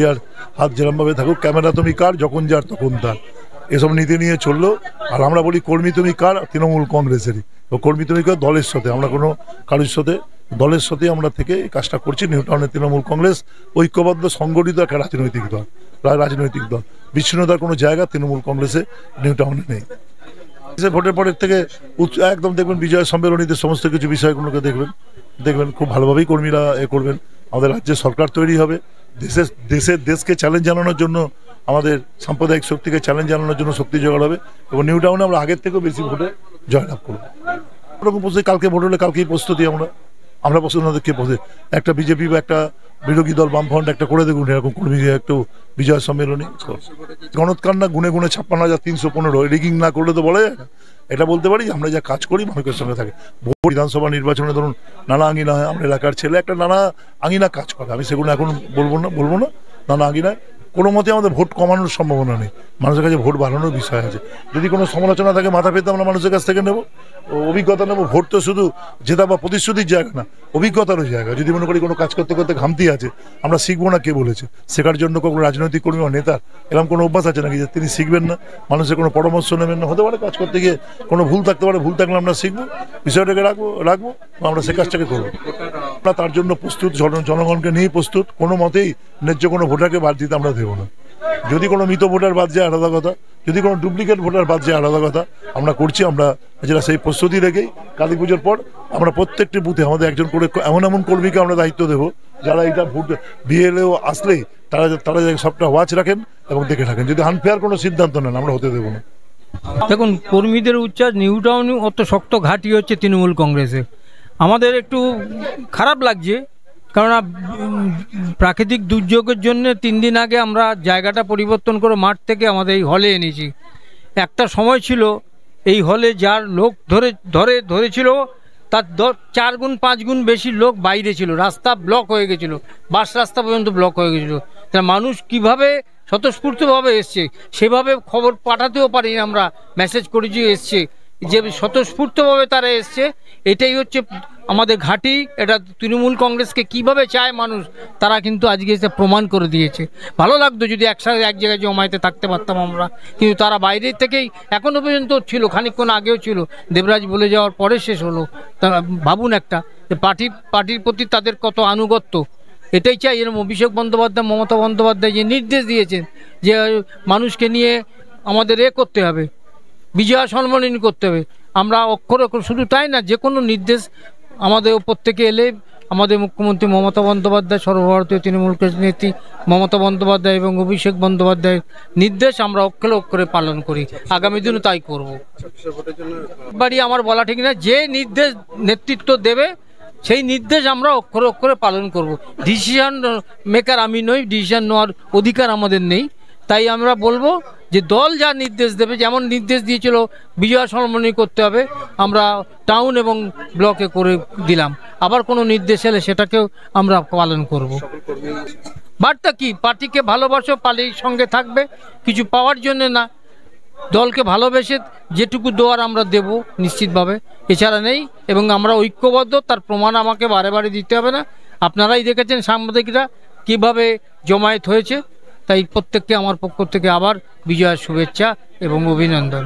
আর হাত যেরমভাবে থাকুক, ক্যামেরা তুমি কার, যখন যার তখন তার, এসব নীতি নিয়ে চললো। আর আমরা বলি কর্মী তুমি কার, তৃণমূল কংগ্রেসেরই। তো কর্মী তুমি কার দলের সাথে, আমরা কোনো কারোর সাথে, দলের সাথে আমরা থেকে এই কাজটা করছি। নিউ টাউনের তৃণমূল কংগ্রেস ঐক্যবদ্ধ সংগঠিত একটা রাজনৈতিক দল। বিচ্ছিন্নতার কোনো জায়গা তৃণমূল কংগ্রেসে নিউ টাউনে নেই। ভোটের পরের থেকে একদম দেখবেন বিজয় সম্মেলনীতে সমস্ত কিছু বিষয়গুলোকে দেখবেন খুব ভালোভাবেই কর্মীরা করবেন। আমাদের রাজ্যে সরকার তৈরি হবে, দেশকে চ্যালেঞ্জ জানানোর জন্য, আমাদের সাম্প্রদায়িক শক্তিকে চ্যালেঞ্জ জানানোর জন্য শক্তি জোগাড় হবে এবং নিউ টাউনে আমরা আগের থেকেও বেশি ভোটে জয়লাভ করবো। ওরকম প্রস্তুতি, কালকে ভোট হলে কালকেই প্রস্তুতি আমরা প্রস্তুতি কে প্রস্তুতি। একটা বিজেপি বা একটা বিরোধী দল বামফ্রন্ট একটা করে দেখুন এরকম কর্মী একটু বিজয় সম্মেলনী। গণৎকান্না গুনে 56,315, রিগিং না করলে তো বলা যায় না। এটা বলতে পারি আমরা যা কাজ করি মানুষের সঙ্গে থাকে। ভোট বিধানসভা নির্বাচনে ধরুন নানা আঙিনা হয়, আমার এলাকার ছেলে একটা নানা আঙিনা কাজ করে, আমি সেগুলো এখন বলবো না। নানা আঙিনায় কোনো মতে আমাদের ভোট কমানোর সম্ভাবনা নেই, মানুষের কাছে ভোট বাড়ানোর বিষয় আছে। যদি কোনো সমালোচনা থাকে মাথা পেতে আমরা মানুষের কাছ থেকে নেব, অভিজ্ঞতা নেব। ভোট তো শুধু জেতা বা প্রতিশ্রুতির জায়গা না, অভিজ্ঞতারও জায়গা। যদি মনে করি কোনো কাজ করতে করতে ঘামতি আছে, আমরা শিখবো না কে বলেছে। শেখার জন্য কোনো রাজনৈতিক কর্মী বা নেতার এরকম কোনো অভ্যাস আছে নাকি যে তিনি শিখবেন না, মানুষের কোনো পরামর্শ নেবেন না? হতে পারে কাজ করতে গিয়ে কোনো ভুল থাকতে পারে, ভুল থাকলে আমরা শিখবো, বিষয়টাকে রাখবো আমরা সে কাজটাকে করবো। আমরা তার জন্য প্রস্তুত, জনগণকে নিয়েই প্রস্তুত। কোনো মতেই ন্যায্য কোনো ভোটারকে বাদ দিতে আমরা দেবো না। যদি কোনো মৃত ভোটার বাদ যায় আলাদা কথা, যদি কোনো ডুপ্লিকেট ভোটার বাদ যায় আলাদা কথা। আমরা করছি, আমরা যেটা সেই প্রস্তুতি রেখেই কালী পুজোর পর আমরা প্রত্যেকটি বুথে আমাদের একজন করে এমন কর্মীকে আমরা দায়িত্ব দেবো যারা এটা ভোট বিএলও আসলেই তারা সবটা ওয়াচ রাখেন এবং দেখে থাকেন। যদি আনফেয়ার কোনো সিদ্ধান্ত নেন আমরা হতে দেবো না। দেখুন, কর্মীদের উচ্চাস নিউ টাউনে অত শক্ত ঘাঁটি হচ্ছে তৃণমূল কংগ্রেসে। আমাদের একটু খারাপ লাগছে, কেননা প্রাকৃতিক দুর্যোগের জন্য 3 দিন আগে আমরা জায়গাটা পরিবর্তন করে মাঠ থেকে আমাদের এই হলে এনেছি। একটা সময় ছিল এই হলে যার লোক ধরেছিল তার 4 গুণ 5 গুণ বেশি লোক বাইরে ছিল, রাস্তা ব্লক হয়ে গেছিল, বাস রাস্তা পর্যন্ত ব্লক হয়ে গেছিলো। তা মানুষ কিভাবে স্বতঃস্ফূর্তভাবে এসছে, সেভাবে খবর পাঠাতেও পারি, আমরা মেসেজ করেছি এসছে, যে স্বতঃস্ফূর্তভাবে তারা এসছে। এটাই হচ্ছে আমাদের ঘাঁটি। এটা তৃণমূল কংগ্রেসকে কিভাবে চায় মানুষ, তারা কিন্তু আজকে এসে প্রমাণ করে দিয়েছে। ভালো লাগতো যদি একসাথে এক জায়গায় জমায়েতে থাকতে পারতাম আমরা, কিন্তু তারা বাইরের থেকেই এখনও পর্যন্ত ছিল, খানিকক্ষণ আগেও ছিল, দেবরাজ বলে যাওয়ার পরে শেষ হলো। তা ভাবুন একটা, যে পার্টির প্রতি তাদের কত আনুগত্য। এটাই চাই, এরকম অভিষেক বন্দ্যোপাধ্যায়, মমতা বন্দ্যোপাধ্যায় যে নির্দেশ দিয়েছেন যে মানুষকে নিয়ে আমাদের করতে হবে, বিজয়া সম্মেলনী করতে হবে, আমরা অক্ষরে শুধু তাই না, যে কোনো নির্দেশ আমাদের ওপর থেকে এলে আমাদের মুখ্যমন্ত্রী মমতা বন্দ্যোপাধ্যায়, সর্বভারতীয় তৃণমূল কংগ্রেস নেত্রী মমতা বন্দ্যোপাধ্যায় এবং অভিষেক বন্দ্যোপাধ্যায়ের নির্দেশ আমরা অক্ষরে পালন করি, আগামী দিনও তাই করব। বাড়ি আমার বলা ঠিক না, যে নির্দেশ নেতৃত্ব দেবে সেই নির্দেশ আমরা অক্ষরে পালন করব। ডিসিশন মেকার আমি নই, ডিসিশন নেওয়ার অধিকার আমাদের নেই। তাই আমরা বলবো যে দল যা নির্দেশ দেবে, যেমন নির্দেশ দিয়েছিল বিজয়া সম্মেলনী করতে হবে, আমরা টাউন এবং ব্লকে করে দিলাম। আবার কোনো নির্দেশ এলে সেটাকেও আমরা পালন করব। বার্তা কি, পার্টিকে ভালোবাসো, পার্টির সঙ্গে থাকবে, কিছু পাওয়ার জন্য না, দলকে ভালোবেসে যেটুকু দেওয়ার আমরা দেব নিশ্চিতভাবে, এছাড়া নেই। এবং আমরা ঐক্যবদ্ধ, তার প্রমাণ আমাকে বারে দিতে হবে না। আপনারাই দেখেছেন সাংবাদিকরা কিভাবে জমায়েত হয়েছে। তাই প্রত্যেককে আমার পক্ষ থেকে আবার বিজয়ের শুভেচ্ছা এবং অভিনন্দন।